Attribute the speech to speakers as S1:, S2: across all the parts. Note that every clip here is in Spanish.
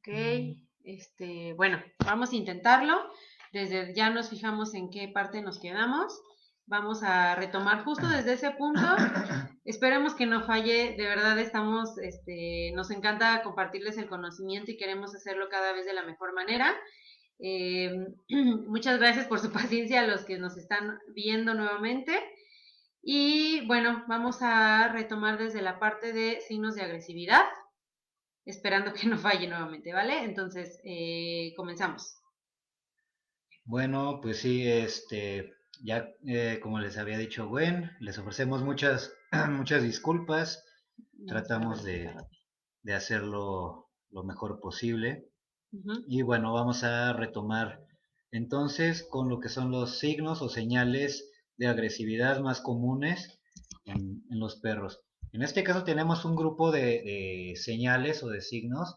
S1: Ok, bueno, vamos a intentarlo. Desde ya nos fijamos en qué parte nos quedamos. Vamos a retomar justo desde ese punto. Esperemos que no falle. De verdad estamos, nos encanta compartirles el conocimiento y queremos hacerlo cada vez de la mejor manera. Eh, Muchas gracias por su paciencia a los que nos están viendo nuevamente. Y bueno, vamos a retomar desde la parte de signos de agresividad, esperando que no falle nuevamente, ¿vale? Entonces, comenzamos.
S2: Bueno, pues sí, ya como les había dicho Gwen, les ofrecemos muchas, muchas disculpas,
S1: Vamos a
S2: tratamos
S1: regresar rápido.
S2: de hacerlo lo mejor posible
S1: Ujú.
S2: y bueno, vamos a retomar entonces con lo que son los signos o señales de agresividad más comunes en los perros. En este caso tenemos un grupo de señales o de signos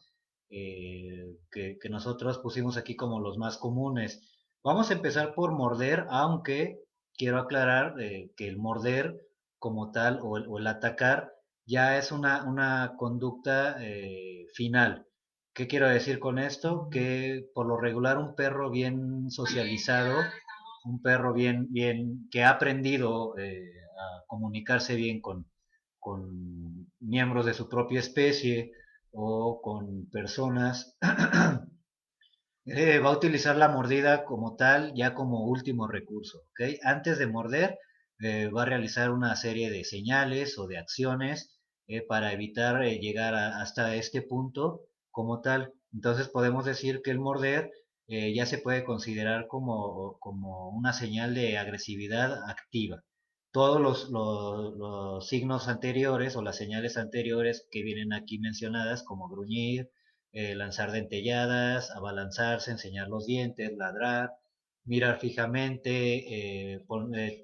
S2: que nosotros pusimos aquí como los más comunes. Vamos a empezar por morder, aunque quiero aclarar que el morder como tal o el atacar ya es una conducta final. ¿Qué quiero decir con esto? Que por lo regular un perro bien socializado, un perro bien que ha aprendido a comunicarse bien con miembros de su propia especie o con personas, va a utilizar la mordida como tal, ya como último recurso, ¿ok? Antes de morder, va a realizar una serie de señales o de acciones para evitar llegar hasta este punto como tal. Entonces podemos decir que el morder ya se puede considerar como una señal de agresividad activa. Todos los signos anteriores o las señales anteriores que vienen aquí mencionadas, como gruñir, lanzar dentelladas, abalanzarse, enseñar los dientes, ladrar, mirar fijamente,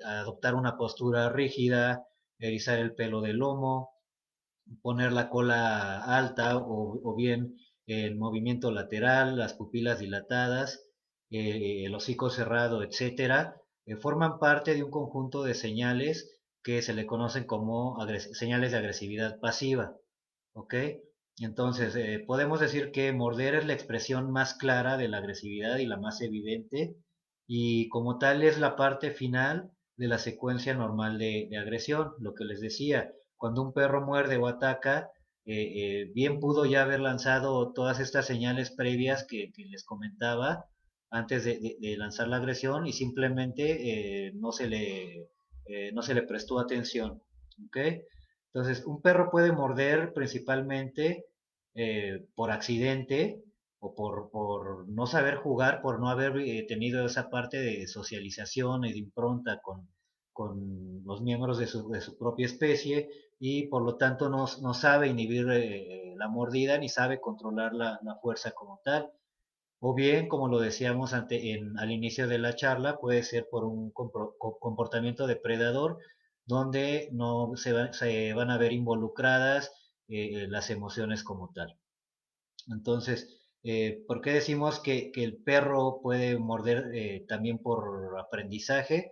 S2: adoptar una postura rígida, erizar el pelo del lomo, poner la cola alta o bien el movimiento lateral, las pupilas dilatadas, el hocico cerrado, etcétera, forman parte de un conjunto de señales que se le conocen como señales de agresividad pasiva. ¿Ok? Entonces, podemos decir que morder es la expresión más clara de la agresividad y la más evidente, y como tal es la parte final de la secuencia normal de agresión, lo que les decía, cuando un perro muerde o ataca, bien pudo ya haber lanzado todas estas señales previas que les comentaba antes de lanzar la agresión y simplemente no se le prestó atención. ¿Ok? Entonces, un perro puede morder principalmente por accidente o por no saber jugar, por no haber tenido esa parte de socialización y de impronta con los miembros de su propia especie y por lo tanto no sabe inhibir la mordida ni sabe controlar la fuerza como tal. O bien, como lo decíamos al inicio de la charla, puede ser por un comportamiento depredador donde no se van a ver involucradas las emociones como tal. Entonces, ¿por qué decimos que el perro puede morder también por aprendizaje?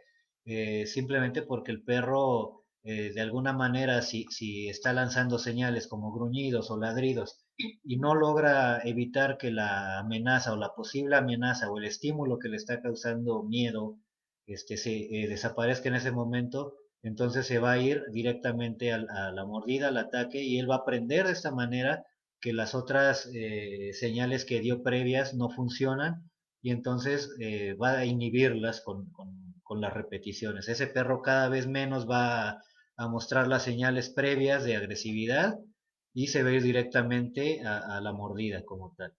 S2: Simplemente porque el perro, de alguna manera, si está lanzando señales como gruñidos o ladridos y no logra evitar que la amenaza o la posible amenaza o el estímulo que le está causando miedo desaparezca en ese momento, entonces se va a ir directamente a la mordida, al ataque, y él va a aprender de esta manera que las otras señales que dio previas no funcionan y entonces va a inhibirlas con las repeticiones. Ese perro cada vez menos va a mostrar las señales previas de agresividad y se va a ir directamente a la mordida como tal.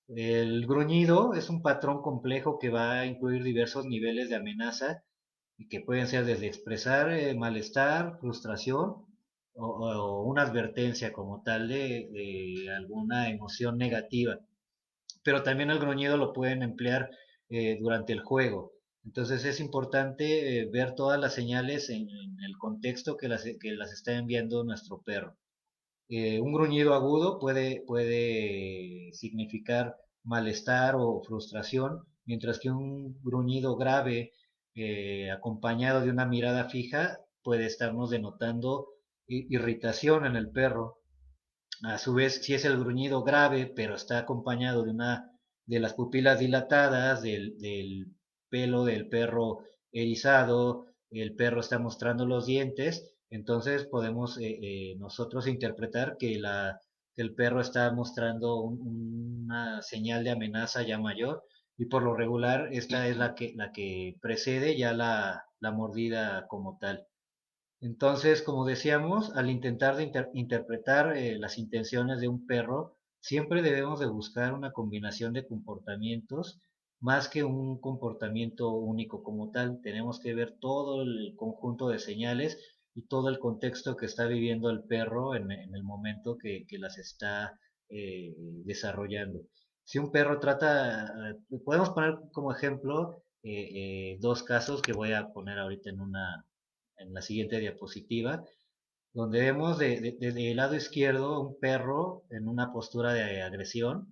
S2: El gruñido es un patrón complejo que va a incluir diversos niveles de amenaza y que pueden ser desde expresar malestar, frustración o una advertencia como tal de alguna emoción negativa. Pero también el gruñido lo pueden emplear durante el juego. Entonces es importante ver todas las señales en el contexto que las está enviando nuestro perro. Un gruñido agudo puede significar malestar o frustración, mientras que un gruñido grave acompañado de una mirada fija puede estarnos denotando irritación en el perro. A su vez, si es el gruñido grave, pero está acompañado de las pupilas dilatadas, del pelo del perro erizado, el perro está mostrando los dientes, entonces podemos nosotros interpretar que el perro está mostrando una señal de amenaza ya mayor, y por lo regular esta es la que precede ya la mordida como tal. Entonces, como decíamos, al intentar de interpretar las intenciones de un perro, siempre debemos de buscar una combinación de comportamientos más que un comportamiento único como tal. Tenemos que ver todo el conjunto de señales y todo el contexto que está viviendo el perro en el momento que las está desarrollando. Si un perro podemos poner como ejemplo dos casos que voy a poner ahorita en la siguiente diapositiva, donde vemos del lado izquierdo un perro en una postura de agresión.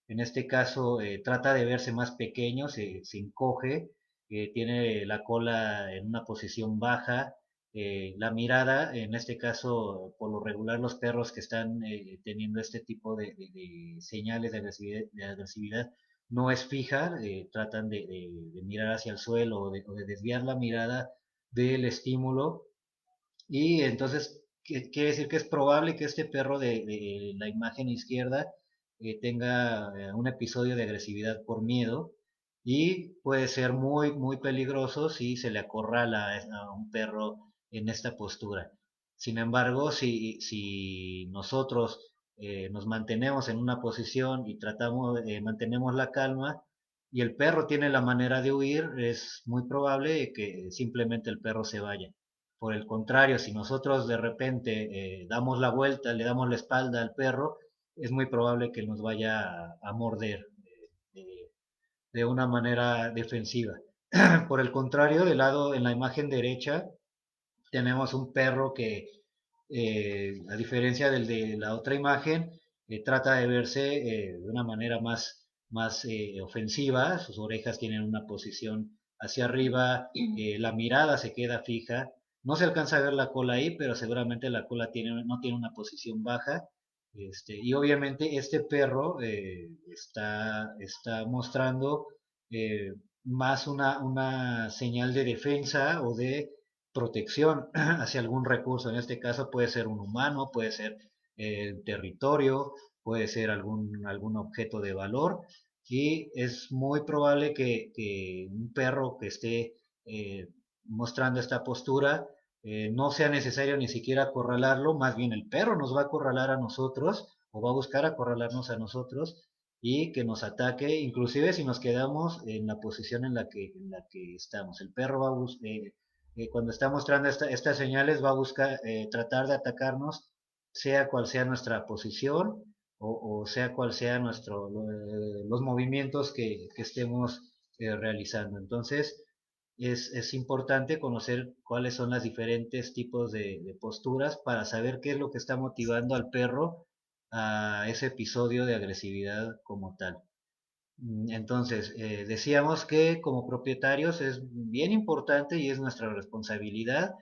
S2: En este caso trata de verse más pequeño, se encoge, tiene la cola en una posición baja, la mirada, en este caso, por lo regular los perros que están teniendo este tipo de señales de agresividad no es fija, tratan de mirar hacia el suelo o de desviar la mirada del estímulo, y entonces quiere decir que es probable que este perro de la imagen izquierda tenga un episodio de agresividad por miedo, y puede ser muy peligroso si se le acorrala a un perro en esta postura. Sin embargo, si nosotros nos mantenemos en una posición y mantenemos la calma, y el perro tiene la manera de huir, es muy probable que simplemente el perro se vaya. Por el contrario, si nosotros de repente damos la vuelta, le damos la espalda al perro, es muy probable que nos vaya a morder eh, de una manera defensiva. Por el contrario, de lado en la imagen derecha tenemos un perro que, a diferencia del de la otra imagen, trata de verse de una manera más ofensiva. Sus orejas tienen una posición hacia arriba, la mirada se queda fija. No se alcanza a ver la cola ahí, pero seguramente la cola no tiene una posición baja. Y obviamente este perro está mostrando más una señal de defensa o de protección hacia algún recurso. En este caso puede ser un humano, puede ser territorio, puede ser algún objeto de valor, y es muy probable que un perro que esté mostrando esta postura no sea necesario ni siquiera acorralarlo, más bien el perro nos va a acorralar a nosotros o va a buscar acorralarnos a nosotros y que nos ataque, inclusive si nos quedamos en la posición en la que estamos. El perro va a cuando está mostrando estas señales, va a buscar tratar de atacarnos, sea cual sea nuestra posición o sea cual sea los movimientos que estemos realizando. Entonces, es importante conocer cuáles son los diferentes tipos de posturas para saber qué es lo que está motivando al perro a ese episodio de agresividad como tal. Entonces, decíamos que como propietarios es bien importante y es nuestra responsabilidad,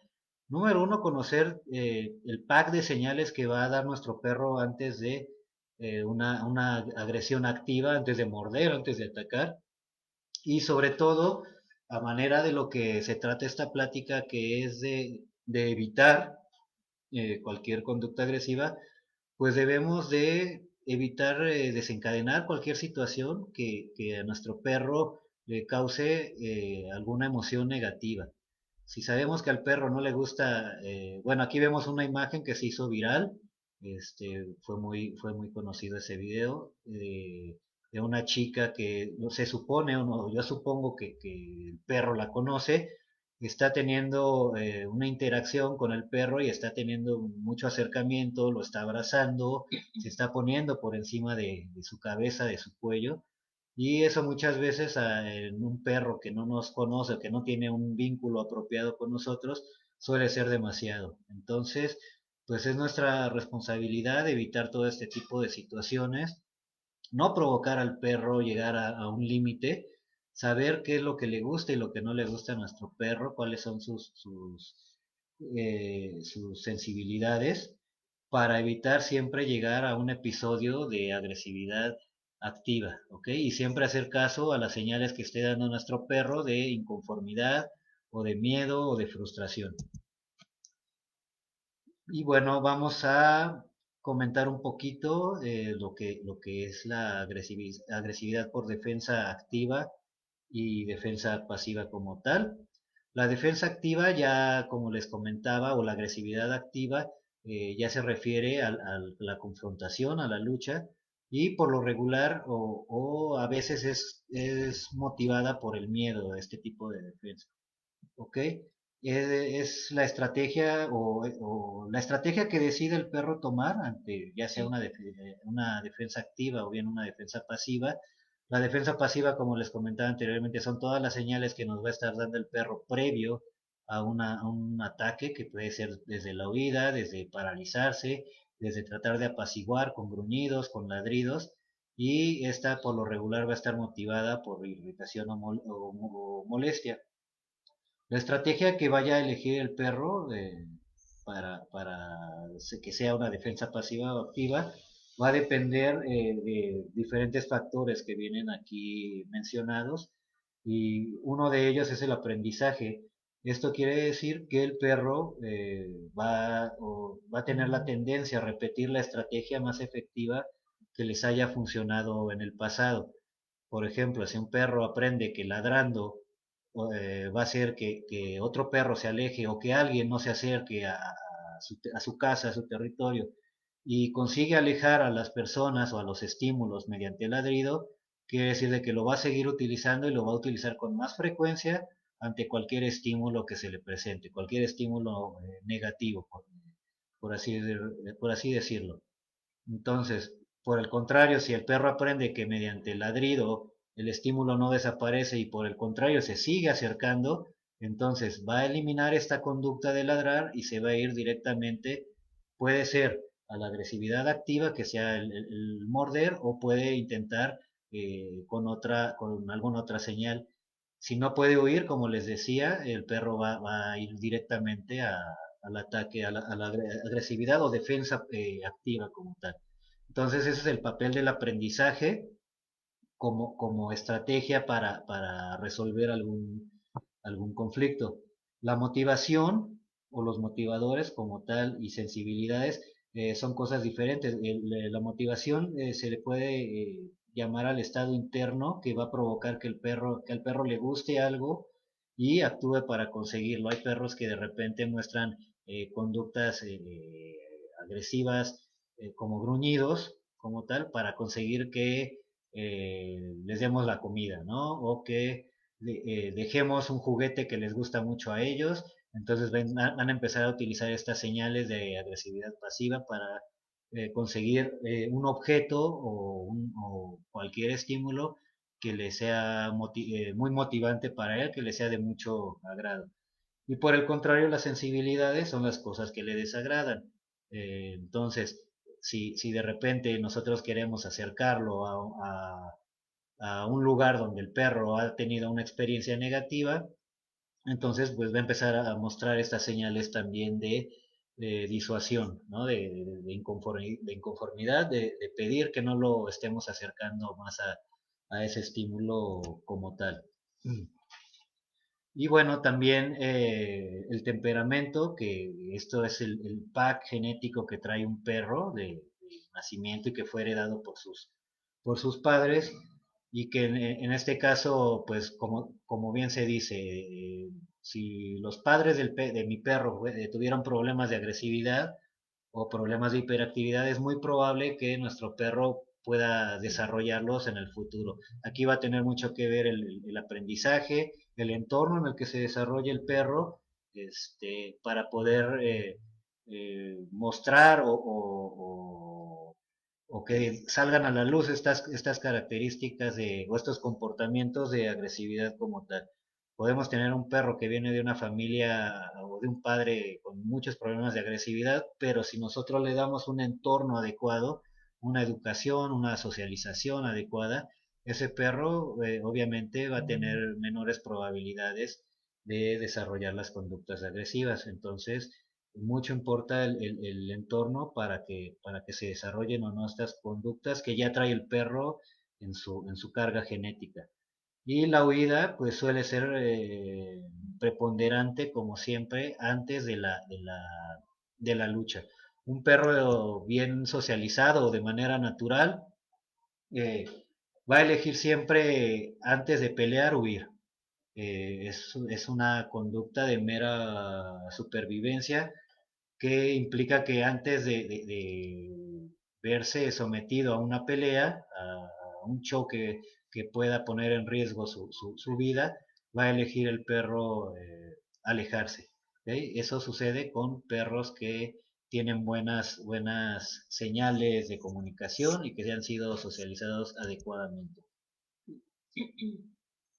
S2: número uno, conocer el pack de señales que va a dar nuestro perro antes de una agresión activa, antes de morder, antes de atacar, y sobre todo, a manera de lo que se trata esta plática, que es de evitar cualquier conducta agresiva, pues debemos de evitar desencadenar cualquier situación que a nuestro perro le cause alguna emoción negativa. Si sabemos que al perro no le gusta, bueno, aquí vemos una imagen que se hizo viral, fue muy conocido ese video, de una chica que no se supone, o no, yo supongo que el perro la conoce, está teniendo una interacción con el perro y está teniendo mucho acercamiento, lo está abrazando, se está poniendo por encima de su cabeza, de su cuello, y eso muchas veces en un perro que no nos conoce, que no tiene un vínculo apropiado con nosotros, suele ser demasiado. Entonces, pues es nuestra responsabilidad evitar todo este tipo de situaciones, no provocar al perro llegar a un límite, saber qué es lo que le gusta y lo que no le gusta a nuestro perro, cuáles son sus sensibilidades, para evitar siempre llegar a un episodio de agresividad activa, ¿ok? Y siempre hacer caso a las señales que esté dando nuestro perro de inconformidad o de miedo o de frustración. Y bueno, vamos a comentar un poquito lo que es la agresividad por defensa activa y defensa pasiva como tal. La defensa activa ya, como les comentaba, o la agresividad activa, ya se refiere a la confrontación, a la lucha, y por lo regular o a veces es motivada por el miedo a este tipo de defensa. ¿Ok? Es la estrategia o la estrategia que decide el perro tomar ante ya sea
S1: Sí.
S2: una defensa activa o bien una defensa pasiva. La defensa pasiva, como les comentaba anteriormente, son todas las señales que nos va a estar dando el perro previo a un ataque, que puede ser desde la huida, desde paralizarse, desde tratar de apaciguar con gruñidos, con ladridos, y esta por lo regular va a estar motivada por irritación o molestia. La estrategia que vaya a elegir el perro para que sea una defensa pasiva o activa va a depender de diferentes factores que vienen aquí mencionados, y uno de ellos es el aprendizaje. Esto quiere decir que el perro va a tener la tendencia a repetir la estrategia más efectiva que les haya funcionado en el pasado. Por ejemplo, si un perro aprende que ladrando va a hacer que otro perro se aleje o que alguien no se acerque a su casa, a su territorio, y consigue alejar a las personas o a los estímulos mediante el ladrido, quiere decir de que lo va a seguir utilizando y lo va a utilizar con más frecuencia ante cualquier estímulo que se le presente, cualquier estímulo negativo, por así decirlo. Entonces, por el contrario, si el perro aprende que mediante el ladrido el estímulo no desaparece y por el contrario se sigue acercando, entonces va a eliminar esta conducta de ladrar y se va a ir directamente, puede ser a la agresividad activa, que sea el morder, o puede intentar con alguna otra señal. Si no puede huir, como les decía, el perro va a ir directamente al ataque, a la agresividad o defensa activa como tal. Entonces ese es el papel del aprendizaje como estrategia para resolver algún conflicto. La motivación o los motivadores como tal y sensibilidades son cosas diferentes. La motivación se le puede llamar al estado interno que va a provocar que al perro le guste algo y actúe para conseguirlo. Hay perros que de repente muestran conductas agresivas como gruñidos, como tal, para conseguir que les demos la comida, ¿no? O que dejemos un juguete que les gusta mucho a ellos. Entonces van a empezar a utilizar estas señales de agresividad pasiva para conseguir un objeto o cualquier estímulo que les sea muy motivante para él, que le sea de mucho agrado. Y por el contrario, las sensibilidades son las cosas que le desagradan. Entonces, si de repente nosotros queremos acercarlo a un lugar donde el perro ha tenido una experiencia negativa, entonces pues va a empezar a mostrar estas señales también de disuasión, ¿no? De inconformidad, de pedir que no lo estemos acercando más a ese estímulo como tal. Y bueno, también el temperamento, que esto es el pack genético que trae un perro de nacimiento y que fue heredado por sus padres, y que en este caso, pues como bien se dice, si los padres de mi perro tuvieron problemas de agresividad o problemas de hiperactividad, es muy probable que nuestro perro pueda desarrollarlos en el futuro. Aquí va a tener mucho que ver el aprendizaje, el entorno en el que se desarrolla el perro, para poder mostrar o que salgan a la luz estas características o estos comportamientos de agresividad como tal. Podemos tener un perro que viene de una familia o de un padre con muchos problemas de agresividad, pero si nosotros le damos un entorno adecuado, una educación, una socialización adecuada, ese perro obviamente va a tener menores probabilidades de desarrollar las conductas agresivas. Entonces, mucho importa el entorno para que se desarrollen o no estas conductas que ya trae el perro en su carga genética. Y la huida pues suele ser preponderante como siempre antes de la lucha. Un perro bien socializado o de manera natural eh, va a elegir siempre antes de pelear huir. Es una conducta de mera supervivencia que implica que antes de verse sometido a una pelea, a un choque que pueda poner en riesgo su vida, va a elegir el perro alejarse. ¿Okay? Eso sucede con perros que tienen buenas señales de comunicación y que han sido socializados adecuadamente.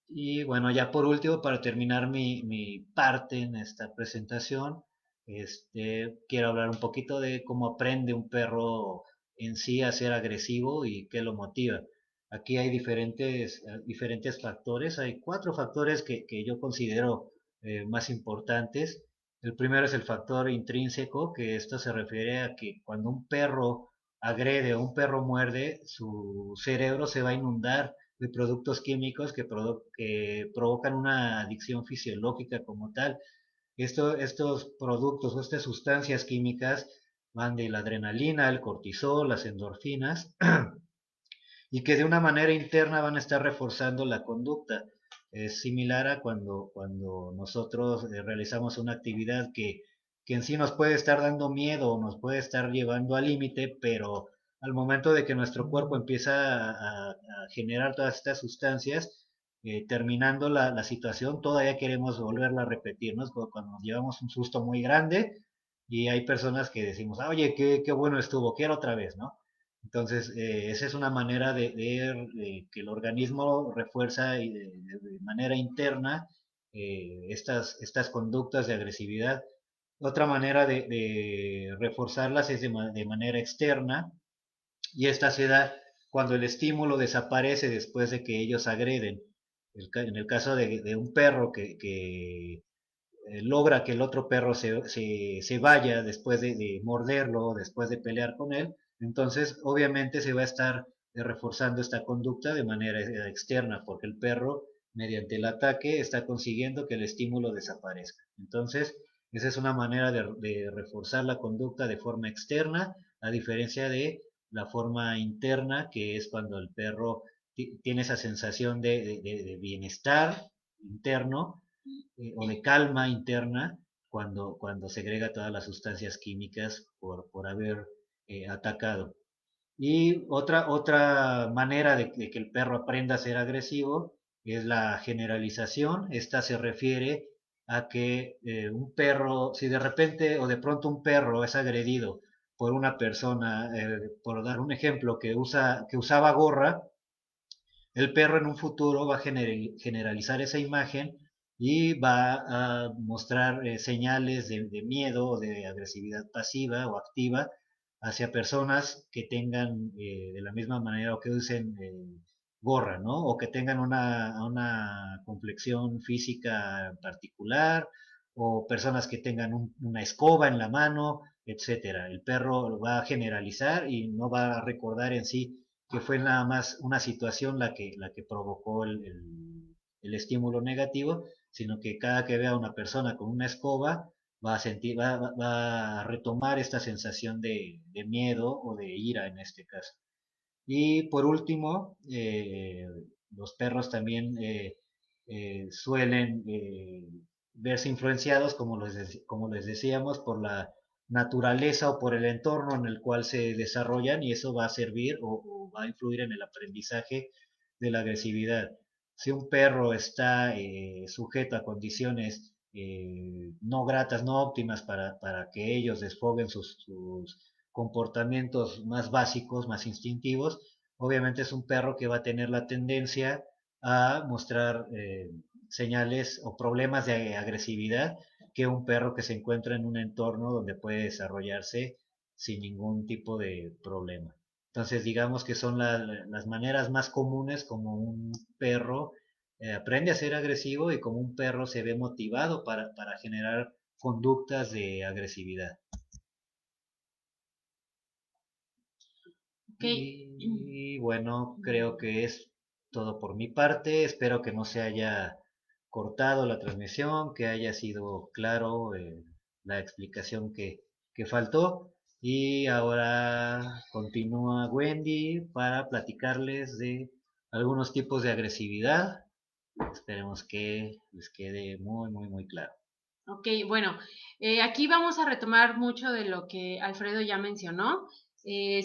S2: Y bueno, ya por último, para terminar mi parte en esta presentación, quiero hablar un poquito de cómo aprende un perro en sí a ser agresivo y qué lo motiva. Aquí hay diferentes factores, hay cuatro factores que yo considero más importantes. El primero es el factor intrínseco, que esto se refiere a que cuando un perro agrede o un perro muerde, su cerebro se va a inundar de productos químicos que provocan una adicción fisiológica como tal. Estos productos o estas sustancias químicas van de la adrenalina, el cortisol, las endorfinas, y que de una manera interna van a estar reforzando la conducta. Es similar a cuando nosotros realizamos una actividad que en sí nos puede estar dando miedo o nos puede estar llevando al límite, pero al momento de que nuestro cuerpo empieza a generar todas estas sustancias, terminando la situación, todavía queremos volverla a repetir, ¿no? Es como cuando nos llevamos un susto muy grande y hay personas que decimos, ah, oye, qué bueno estuvo, quiero otra vez, ¿no? Entonces, esa es una manera de que el organismo refuerza de manera interna estas conductas de agresividad. Otra manera de reforzarlas es de manera externa y esta se da cuando el estímulo desaparece después de que ellos agreden. En el caso de un perro que logra que el otro perro se vaya después de morderlo, después de pelear con él, entonces obviamente se va a estar reforzando esta conducta de manera externa, porque el perro, mediante el ataque, está consiguiendo que el estímulo desaparezca. Entonces, esa es una manera de reforzar la conducta de forma externa, a diferencia de la forma interna, que es cuando el perro tiene esa sensación de bienestar interno o de calma interna cuando segrega todas las sustancias químicas por haber atacado. Y otra manera de que el perro aprenda a ser agresivo es la generalización. Esta se refiere a que un perro, si de repente o de pronto un perro es agredido por una persona, por dar un ejemplo, que usaba gorra, el perro en un futuro va a generalizar esa imagen y va a mostrar señales de miedo o de agresividad pasiva o activa hacia personas que tengan de la misma manera o que usen gorra, ¿no? O que tengan una complexión física particular o personas que tengan una escoba en la mano, etcétera. El perro va a generalizar y no va a recordar en sí que fue nada más una situación la que provocó el estímulo negativo, sino que cada que vea a una persona con una escoba va a retomar esta sensación de miedo o de ira en este caso. Y por último, los perros también suelen verse influenciados, como les decíamos, por la naturaleza o por el entorno en el cual se desarrollan y eso va a servir o va a influir en el aprendizaje de la agresividad. Si un perro está sujeto a condiciones no gratas, no óptimas para que ellos desfoguen sus comportamientos más básicos, más instintivos, obviamente es un perro que va a tener la tendencia a mostrar señales o problemas de agresividad que un perro que se encuentra en un entorno donde puede desarrollarse sin ningún tipo de problema. Entonces, digamos que son las maneras más comunes como un perro aprende a ser agresivo y como un perro se ve motivado para generar conductas de agresividad.
S1: Okay.
S2: Y bueno, creo que es todo por mi parte. Espero que no se haya cortado la transmisión, que haya sido claro la explicación que faltó. Y ahora continúa Wendy para platicarles de algunos tipos de agresividad. Esperemos que les quede muy, muy, muy claro.
S1: Ok, bueno, aquí vamos a retomar mucho de lo que Alfredo ya mencionó.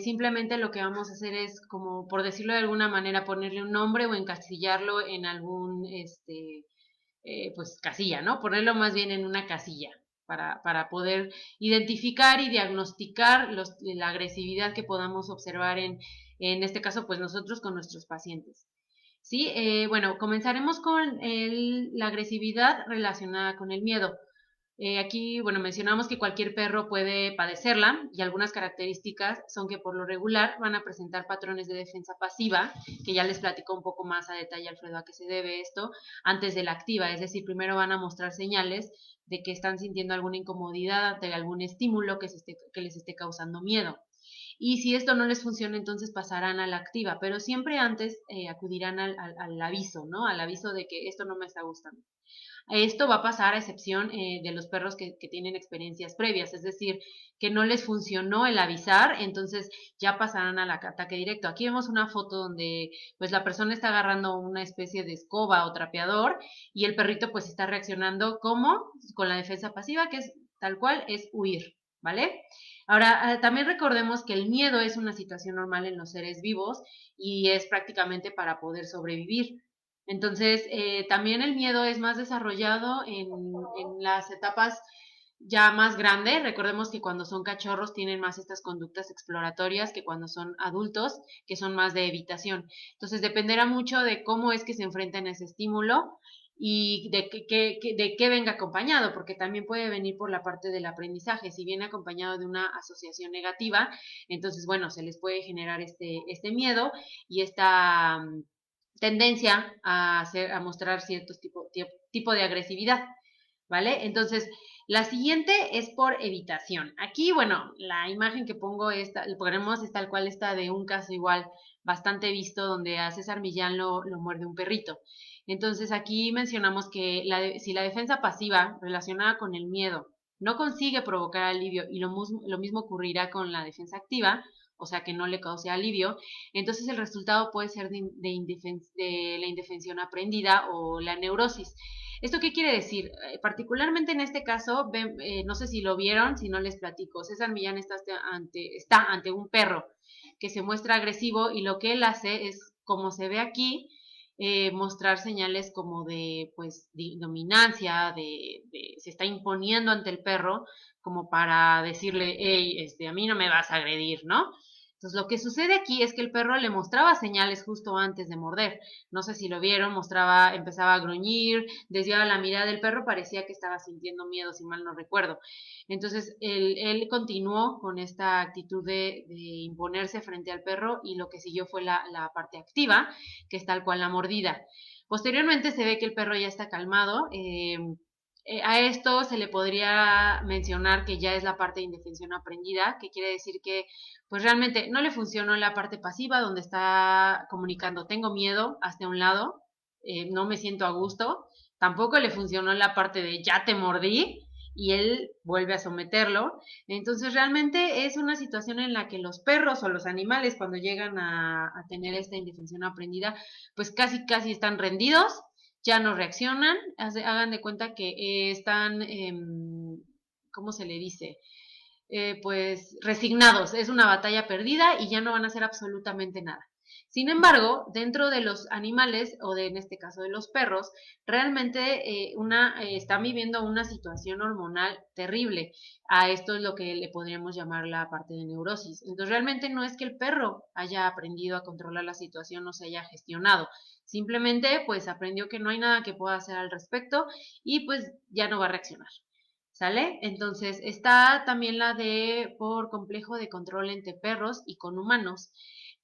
S1: Simplemente lo que vamos a hacer es, como por decirlo de alguna manera, ponerle un nombre o encasillarlo en algún, pues casilla, ¿no? Ponerlo más bien en una casilla para poder identificar y diagnosticar la agresividad que podamos observar en este caso, pues nosotros con nuestros pacientes. Sí, bueno, comenzaremos con la agresividad relacionada con el miedo. Aquí, bueno, mencionamos que cualquier perro puede padecerla y algunas características son que por lo regular van a presentar patrones de defensa pasiva, que ya les platicó un poco más a detalle Alfredo a qué se debe esto, antes de la activa, es decir, primero van a mostrar señales de que están sintiendo alguna incomodidad ante algún estímulo que les esté causando miedo. Y si esto no les funciona, entonces pasarán a la activa, pero siempre antes acudirán al aviso, ¿no? Al aviso de que esto no me está gustando. Esto va a pasar a excepción de los perros que tienen experiencias previas, es decir, que no les funcionó el avisar, entonces ya pasarán al ataque directo. Aquí vemos una foto donde pues la persona está agarrando una especie de escoba o trapeador y el perrito pues está reaccionando como con la defensa pasiva, que es tal cual, es huir, ¿vale? Ahora, también recordemos que el miedo es una situación normal en los seres vivos y es prácticamente para poder sobrevivir. Entonces, también el miedo es más desarrollado en las etapas ya más grandes. Recordemos que cuando son cachorros tienen más estas conductas exploratorias que cuando son adultos, que son más de evitación. Entonces, dependerá mucho de cómo es que se enfrentan a ese estímulo y de qué venga acompañado, porque también puede venir por la parte del aprendizaje. Si viene acompañado de una asociación negativa, entonces, bueno, se les puede generar este miedo y esta tendencia a mostrar ciertos tipo de agresividad, ¿vale? Entonces, la siguiente es por evitación. Aquí, bueno, la imagen que ponemos es tal cual está de un caso igual bastante visto donde a César Millán lo muerde un perrito. Entonces, aquí mencionamos que si la defensa pasiva relacionada con el miedo no consigue provocar alivio y lo mismo ocurrirá con la defensa activa, o sea, que no le cause alivio, entonces el resultado puede ser de la indefensión aprendida o la neurosis. ¿Esto qué quiere decir? Particularmente en este caso, no sé si lo vieron, si no les platico, César Millán está ante un perro que se muestra agresivo y lo que él hace es, como se ve aquí, mostrar señales como de, pues, de dominancia, se está imponiendo ante el perro como para decirle, hey, a mí no me vas a agredir, ¿no? Entonces, lo que sucede aquí es que el perro le mostraba señales justo antes de morder. No sé si lo vieron, empezaba a gruñir, desviaba la mirada del perro, parecía que estaba sintiendo miedo, si mal no recuerdo. Entonces, él continuó con esta actitud de imponerse frente al perro y lo que siguió fue la parte activa, que es tal cual la mordida. Posteriormente se ve que el perro ya está calmado. A esto se le podría mencionar que ya es la parte de indefensión aprendida, que quiere decir que pues realmente no le funcionó la parte pasiva donde está comunicando tengo miedo hasta un lado, no me siento a gusto, tampoco le funcionó la parte de ya te mordí y él vuelve a someterlo. Entonces realmente es una situación en la que los perros o los animales cuando llegan a tener esta indefensión aprendida, pues casi casi están rendidos, ya no reaccionan, hagan de cuenta que están, ¿cómo se le dice? Pues resignados, es una batalla perdida y ya no van a hacer absolutamente nada. Sin embargo, dentro de los animales, o en este caso de los perros, realmente están viviendo una situación hormonal terrible. A esto es lo que le podríamos llamar la parte de neurosis. Entonces, realmente no es que el perro haya aprendido a controlar la situación o se haya gestionado. Simplemente, pues aprendió que no hay nada que pueda hacer al respecto y pues ya no va a reaccionar. ¿Sale? Entonces, está también la de por complejo de control entre perros y con humanos,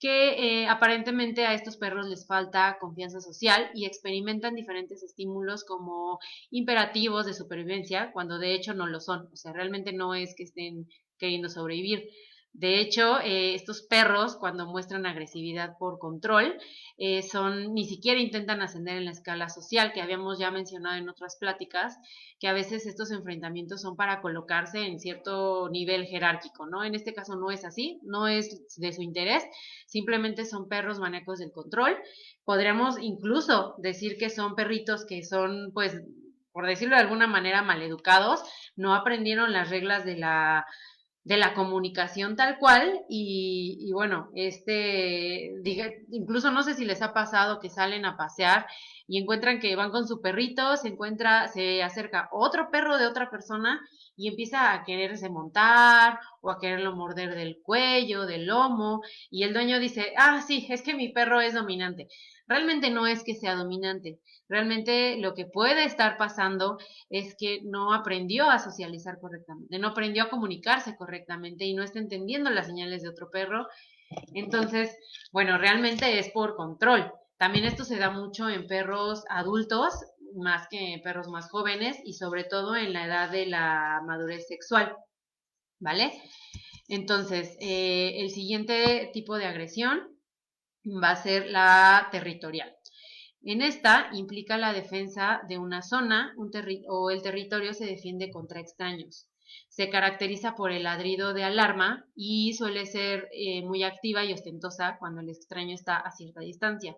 S1: que aparentemente a estos perros les falta confianza social y experimentan diferentes estímulos como imperativos de supervivencia, cuando de hecho no lo son. O sea, realmente no es que estén queriendo sobrevivir. De hecho, estos perros, cuando muestran agresividad por control, ni siquiera intentan ascender en la escala social, que habíamos ya mencionado en otras pláticas, que a veces estos enfrentamientos son para colocarse en cierto nivel jerárquico, ¿no? En este caso no es así, no es de su interés, simplemente son perros maníacos del control. Podríamos incluso decir que son perritos que son, pues, por decirlo de alguna manera, maleducados, no aprendieron las reglas de la comunicación tal cual y bueno, incluso no sé si les ha pasado que salen a pasear y encuentran que van con su perrito, se acerca otro perro de otra persona y empieza a quererse montar o a quererlo morder del cuello, del lomo y el dueño dice, ah, sí, es que mi perro es dominante. Realmente no es que sea dominante, realmente lo que puede estar pasando es que no aprendió a socializar correctamente, no aprendió a comunicarse correctamente y no está entendiendo las señales de otro perro. Entonces, bueno, realmente es por control. También esto se da mucho en perros adultos, más que en perros más jóvenes y sobre todo en la edad de la madurez sexual, ¿vale? Entonces, el siguiente tipo de agresión va a ser la territorial. En esta implica la defensa de una zona o el territorio se defiende contra extraños. Se caracteriza por el ladrido de alarma y suele ser muy activa y ostentosa cuando el extraño está a cierta distancia.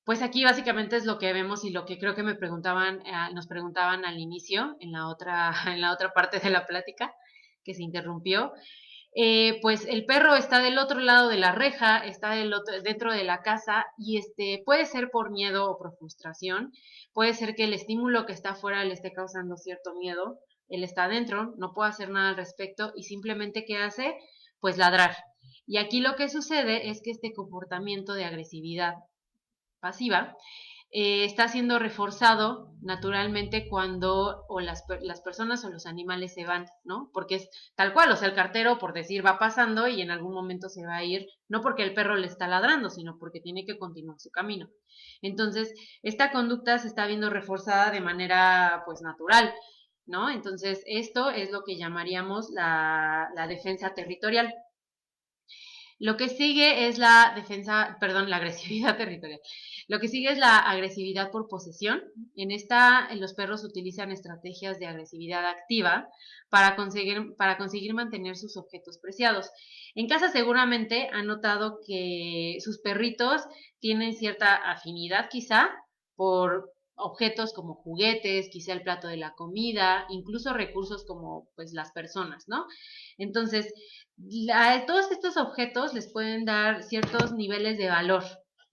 S1: Pues aquí básicamente es lo que vemos y lo que creo que nos preguntaban al inicio, en la otra parte de la plática que se interrumpió, pues el perro está del otro lado de la reja, está dentro de la casa y puede ser por miedo o por frustración, puede ser que el estímulo que está afuera le esté causando cierto miedo, él está adentro, no puede hacer nada al respecto y simplemente ¿qué hace? Pues ladrar. Y aquí lo que sucede es que este comportamiento de agresividad pasiva está siendo reforzado naturalmente cuando las personas o los animales se van, ¿no? Porque es tal cual, o sea, el cartero, por decir, va pasando y en algún momento se va a ir, no porque el perro le está ladrando, sino porque tiene que continuar su camino. Entonces, esta conducta se está viendo reforzada de manera, pues, natural, ¿no? Entonces, esto es lo que llamaríamos la defensa territorial. Lo que sigue es la agresividad territorial. Lo que sigue es la agresividad por posesión. Los perros utilizan estrategias de agresividad activa para conseguir mantener sus objetos preciados. En casa seguramente han notado que sus perritos tienen cierta afinidad quizá por objetos como juguetes, quizá el plato de la comida, incluso recursos como pues las personas, ¿no? Entonces, todos estos objetos les pueden dar ciertos niveles de valor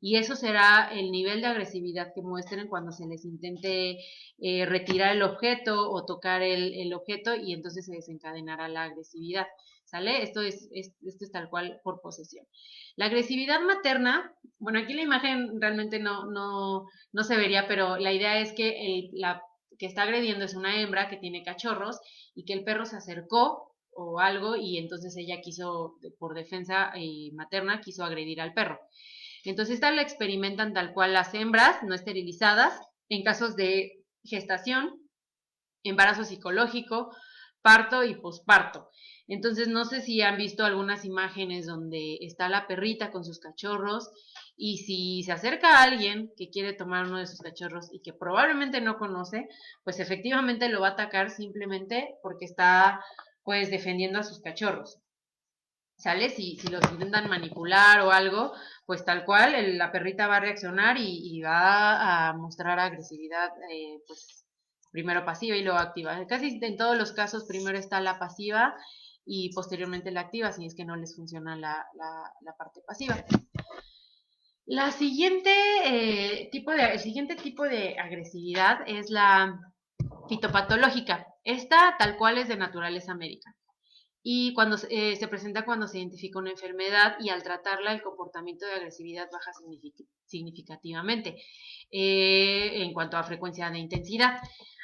S1: y eso será el nivel de agresividad que muestren cuando se les intente retirar el objeto o tocar el objeto y entonces se desencadenará la agresividad. ¿Sale? Esto es tal cual por posesión. La agresividad materna, bueno, aquí la imagen realmente no se vería, pero la idea es que la que está agrediendo es una hembra que tiene cachorros y que el perro se acercó o algo y entonces ella quiso, por defensa materna, quiso agredir al perro. Entonces esta la experimentan tal cual las hembras no esterilizadas en casos de gestación, embarazo psicológico, parto y posparto. Entonces no sé si han visto algunas imágenes donde está la perrita con sus cachorros y si se acerca a alguien que quiere tomar uno de sus cachorros y que probablemente no conoce, pues efectivamente lo va a atacar simplemente porque está pues defendiendo a sus cachorros. ¿Sale? Si los intentan manipular o algo, pues tal cual, la perrita va a reaccionar y va a mostrar agresividad, pues primero pasiva y luego activa. Casi en todos los casos primero está la pasiva y posteriormente la activa, si es que no les funciona la parte pasiva. El siguiente tipo de agresividad es la fitopatológica. Esta tal cual es de naturaleza médica y se presenta cuando se identifica una enfermedad y al tratarla el comportamiento de agresividad baja significativamente en cuanto a frecuencia de intensidad.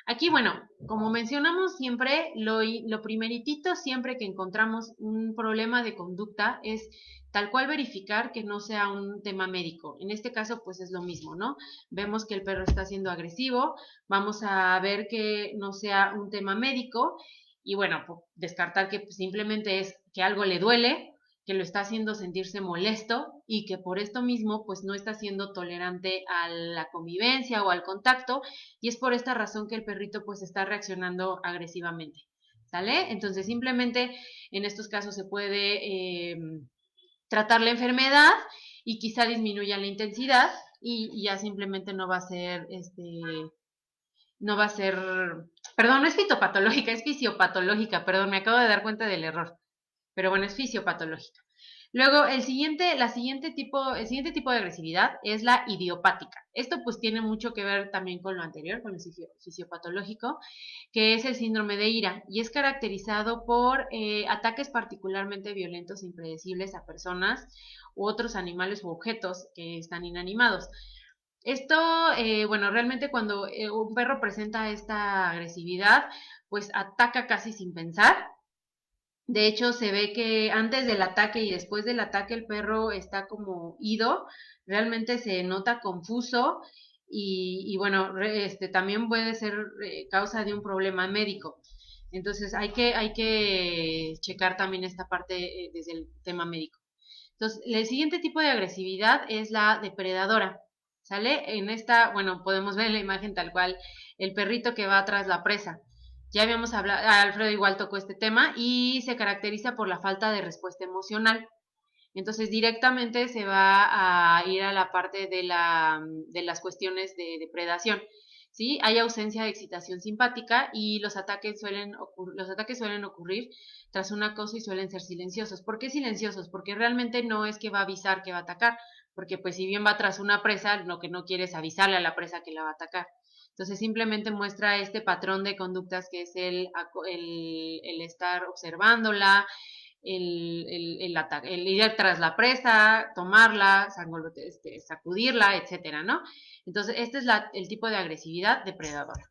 S1: Aquí, bueno, como mencionamos siempre, lo primeritito siempre que encontramos un problema de conducta es tal cual verificar que no sea un tema médico. En este caso, pues es lo mismo, ¿no? Vemos que el perro está siendo agresivo, vamos a ver que no sea un tema médico y bueno, pues, descartar que pues, simplemente es que algo le duele, que lo está haciendo sentirse molesto y que por esto mismo pues no está siendo tolerante a la convivencia o al contacto y es por esta razón que el perrito pues está reaccionando agresivamente. ¿Sale? Entonces simplemente en estos casos se puede tratar la enfermedad y quizá disminuya la intensidad y ya simplemente no va a ser no va a ser, perdón, no es fitopatológica, es fisiopatológica, perdón, me acabo de dar cuenta del error, pero bueno, es fisiopatológica. Luego, el siguiente tipo de agresividad es la idiopática. Esto pues tiene mucho que ver también con lo anterior, con el fisiopatológico, que es el síndrome de ira y es caracterizado por ataques particularmente violentos e impredecibles a personas u otros animales u objetos que están inanimados. Esto, bueno, realmente cuando un perro presenta esta agresividad, pues ataca casi sin pensar. De hecho, se ve que antes del ataque y después del ataque el perro está como ido, realmente se nota confuso y bueno, también puede ser causa de un problema médico. Entonces hay que checar también esta parte desde el tema médico. Entonces, el siguiente tipo de agresividad es la depredadora. ¿Sale? En esta, bueno, podemos ver en la imagen tal cual el perrito que va tras la presa. Ya habíamos hablado, Alfredo igual tocó este tema y se caracteriza por la falta de respuesta emocional. Entonces directamente se va a ir a la parte de las cuestiones de depredación. ¿Sí? Hay ausencia de excitación simpática y los ataques suelen ocurrir tras un acoso y suelen ser silenciosos. ¿Por qué silenciosos? Porque realmente no es que va a avisar que va a atacar, porque pues si bien va tras una presa, lo que no quiere es avisarle a la presa que la va a atacar. Entonces simplemente muestra este patrón de conductas que es el estar observándola, el ir tras la presa, tomarla, sacudirla, etcétera, ¿no? Entonces, este es el tipo de agresividad depredadora.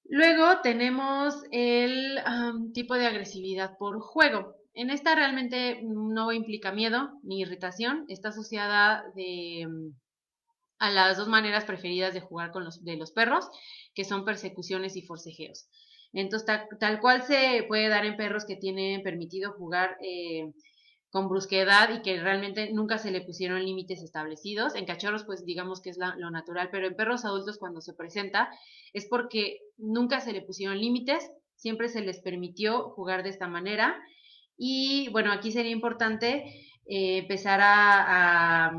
S1: Luego tenemos el tipo de agresividad por juego. En esta realmente no implica miedo ni irritación, está asociada a las dos maneras preferidas de jugar de los perros, que son persecuciones y forcejeos. Entonces, tal cual se puede dar en perros que tienen permitido jugar con brusquedad y que realmente nunca se le pusieron límites establecidos. En cachorros, pues digamos que es lo natural, pero en perros adultos cuando se presenta es porque nunca se le pusieron límites, siempre se les permitió jugar de esta manera. Y bueno, aquí sería importante empezar a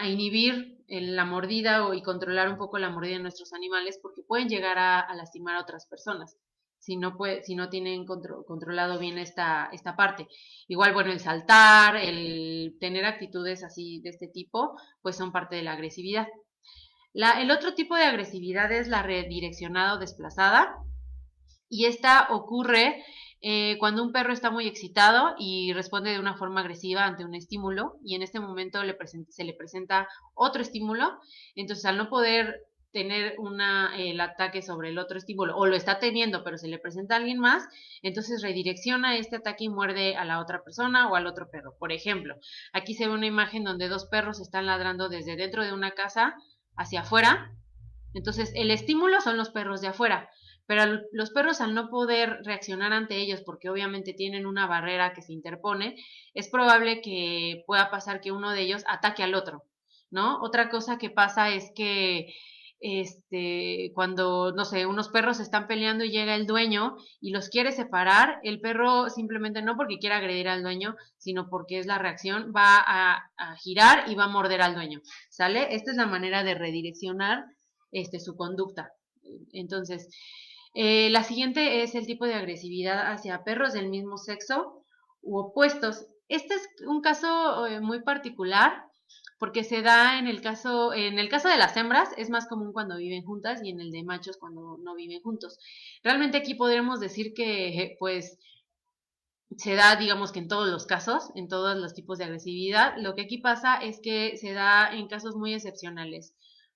S1: inhibir la mordida y controlar un poco la mordida de nuestros animales porque pueden llegar a lastimar a otras personas si no tienen controlado bien esta parte. Igual, bueno, el saltar, el tener actitudes así de este tipo, pues son parte de la agresividad. El otro tipo de agresividad es la redireccionada o desplazada, y esta ocurre cuando un perro está muy excitado y responde de una forma agresiva ante un estímulo y en este momento se le presenta otro estímulo, entonces al no poder tener el ataque sobre el otro estímulo o lo está teniendo pero se le presenta a alguien más, entonces redirecciona este ataque y muerde a la otra persona o al otro perro. Por ejemplo, aquí se ve una imagen donde dos perros están ladrando desde dentro de una casa hacia afuera, entonces el estímulo son los perros de afuera, pero los perros al no poder reaccionar ante ellos porque obviamente tienen una barrera que se interpone, es probable que pueda pasar que uno de ellos ataque al otro, ¿no? Otra cosa que pasa es que cuando, no sé, unos perros están peleando y llega el dueño y los quiere separar, el perro simplemente no porque quiera agredir al dueño, sino porque es la reacción, va a girar y va a morder al dueño, ¿sale? Esta es la manera de redireccionar su conducta. Entonces, la siguiente es el tipo de agresividad hacia perros del mismo sexo u opuestos. Este es un caso muy particular porque se da en el caso de las hembras es más común cuando viven juntas y en el de machos cuando no viven juntos. Realmente aquí podríamos decir que pues se da, digamos que en todos los casos, en todos los tipos de agresividad. Lo que aquí pasa es que se da en casos muy excepcionales.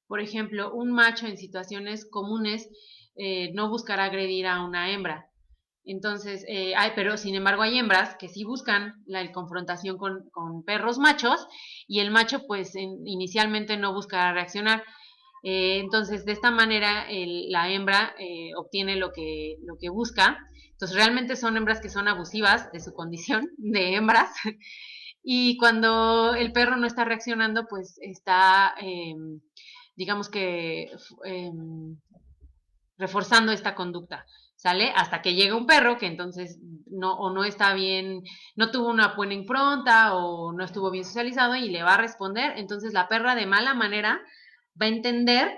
S1: por ejemplo, un macho en situaciones comunes no buscará agredir a una hembra. Entonces, pero sin embargo hay hembras que sí buscan la confrontación con perros machos y el macho pues inicialmente no buscará reaccionar. Entonces, de esta manera la hembra obtiene lo que busca. Entonces, realmente son hembras que son abusivas de su condición de hembras. Y cuando el perro no está reaccionando, pues está, digamos que, eh, reforzando esta conducta, ¿sale? Hasta que llega un perro que entonces no está bien, no tuvo una buena impronta o no estuvo bien socializado y le va a responder, entonces la perra de mala manera va a entender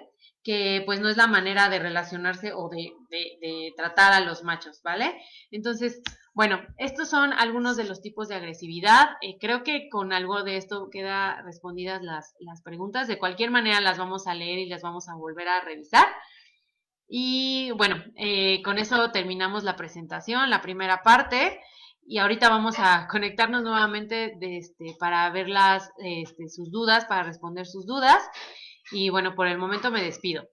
S1: que pues no es la manera de relacionarse o de tratar a los machos, ¿vale? Entonces, bueno, estos son algunos de los tipos de agresividad. Creo que con algo de esto queda respondidas las preguntas. De cualquier manera las vamos a leer y las vamos a volver a revisar. Y bueno, con eso terminamos la presentación, la primera parte. Y ahorita vamos a conectarnos nuevamente para ver sus dudas, para responder sus dudas. Y bueno, por el momento me despido.